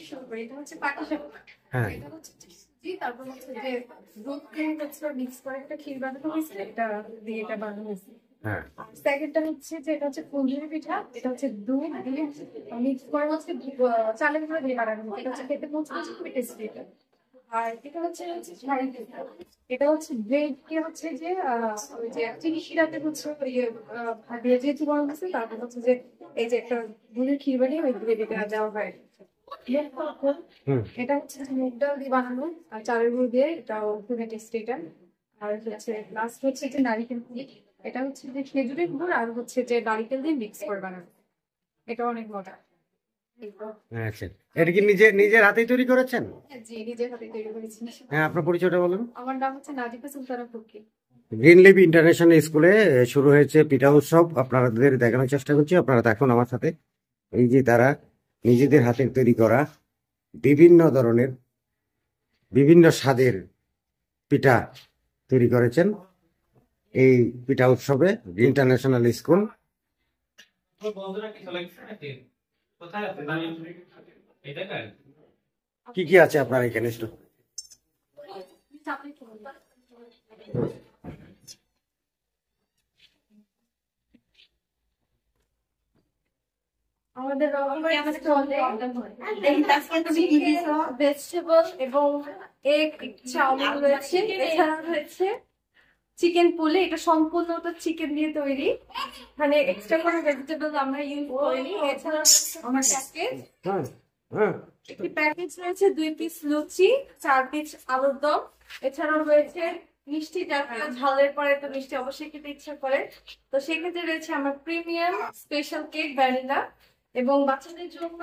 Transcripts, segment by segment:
শুরু করি। এটা হচ্ছে পাটিসাপটা। হ্যাঁ এটা হচ্ছে সুজি, তারপর হচ্ছে যে দুধ ক্রিম মিক্স করে একটা ক্ষীর বানানো হয়েছে, এটা দিয়ে এটা বানানো হয়েছে। হ্যাঁ আর সেকেন্ডটা হচ্ছে যে এটা হচ্ছে ফুলঝুরি পিঠা, এটা হচ্ছে দুধ দিয়ে মিক্স করে হচ্ছে চালের গুঁড়ো দিয়ে বানানো হয়েছে। এটা হচ্ছে খেতে মুচমুচে খুবই টেস্টি এটা। আর এটা হচ্ছে ঝাড়ি পিঠা। এটা হচ্ছে ব্রেড কে হচ্ছে যে ওই যে চিনি শিরাতে হচ্ছে ইয়ে দিয়ে যেহেতু বানানো হয়েছে, তারপর হচ্ছে যে এই যে একটা দুধের ক্ষীর বানিয়ে ওই গ্রেভিটা দেওয়া হয়। হুম এটা হচ্ছে মুগ ডাল দিয়ে বানানো আর চালের গুঁড়ো দিয়ে, এটাও খুবই টেস্টি এটা। আর হচ্ছে লাস্ট হচ্ছে যে নারিকেল পুলি, এটা হচ্ছে যে খেজুরের গুড় আর হচ্ছে যে নারিকেল দিয়ে মিক্স করে বানানো, এটা অনেক মজা। আচ্ছা, এটা কি নিজে নিজের হাতেই তৈরি করেছেন? জি, নিজের হাতে তৈরি করেছি। হ্যাঁ, আপনার পরিচয়টা বলুন। আমার নাম হচ্ছে Nazifa Sultana Fuki. Green leaf international স্কুলে শুরু হয়েছে পিঠা উৎসব, আপনাদের দেখানোর চেষ্টা করছি, আপনারা দেখুন আমার সাথে। এই যে তারা নিজেদের হাতের তৈরি করা বিভিন্ন ধরনের বিভিন্ন স্বাদের পিঠা তৈরি করেছেন এই পিঠা উৎসবে ইন্টারন্যাশনাল স্কুল। কি কি আছে আপনার এখানে? আমাদের ভেজিটেবল এবং এগ চাউমিন রয়েছে, এছাড়া রয়েছে চিকেন পুলি, এটা সম্পূর্ণটা চিকেন দিয়ে তৈরি, মানে এক্সট্রা কোনো ভেজিটেবল আমরা ইউজ করিনি। এছাড়া আমার প্যাকেজ একটি প্যাকেজ রয়েছে 2 পিস লুচি, 4 পিস আলুর দম, এছাড়াও রয়েছে মিষ্টি জাতীয়, ঝালের পরে তো মিষ্টি অবশ্যই খেতে ইচ্ছা করে, তো সেক্ষেত্রে রয়েছে আমার প্রিমিয়াম স্পেশাল কেক ভ্যানিলা, এবং বাচ্চাদের জন্য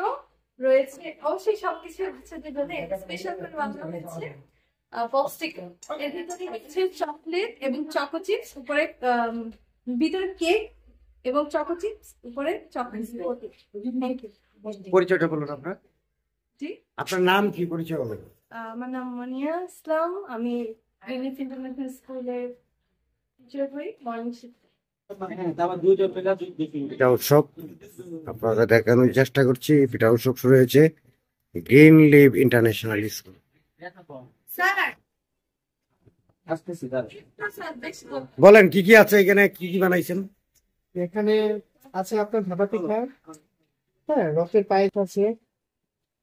রয়েছে অবশ্যই সবকিছু বাচ্চাদের জন্য স্পেশাল করে বানানো হয়েছে পপস্টিক, এর ভিতরে হচ্ছে চকলেট এবং চকো চিপস, উপরে ভিতরে কেক এবং চকো চিপস, উপরে চকলেট। পরিচয়টা বলুন আপনার। জি, আপনার নাম কি, পরিচয় বলুন। আমার নাম মানিয়া ইসলাম, আমি গ্রিনিচ ইন্টারন্যাশনাল স্কুলের টিচার হই, মর্নিং শিফট। পিঠা উৎসব আপনারা দেখানোর চেষ্টা করছি। পিঠা উৎসব শুরু হয়েছে গ্রিন লিভ ইন্টারন্যাশনাল স্কুল। বলেন কি কি আছে এখানে, কি কি বানাইছেন? এখানে আছে আপনার ভাপা পিঠা, হ্যাঁ, রক্তের পায়েস আছে,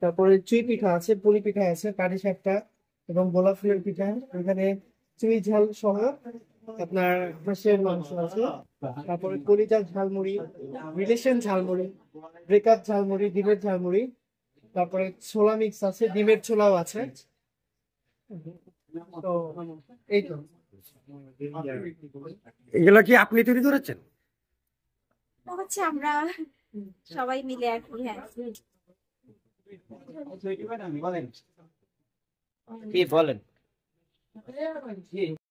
তারপরে চুই পিঠা আছে, পুলি পিঠা আছে, পাটিসাপটা এবং গোলাপ ফুলের পিঠা। এখানে চুই ঝাল সহ আপনার হাঁসের মাংস আছে, তারপরে কলিজার ঝালমুড়ি, রিলেশন ঝালমুড়ি, ব্রেকআপ ঝালমুড়ি, ডিমের ঝালমুড়ি, তারপরে ছোলা মিক্স আছে, ডিমের ছোলাও আছে। তো এই তো এগুলো কি আপনি তৈরি করেছেন? হচ্ছে আমরা সবাই মিলে আর কি। হ্যাঁ, কি বলেন?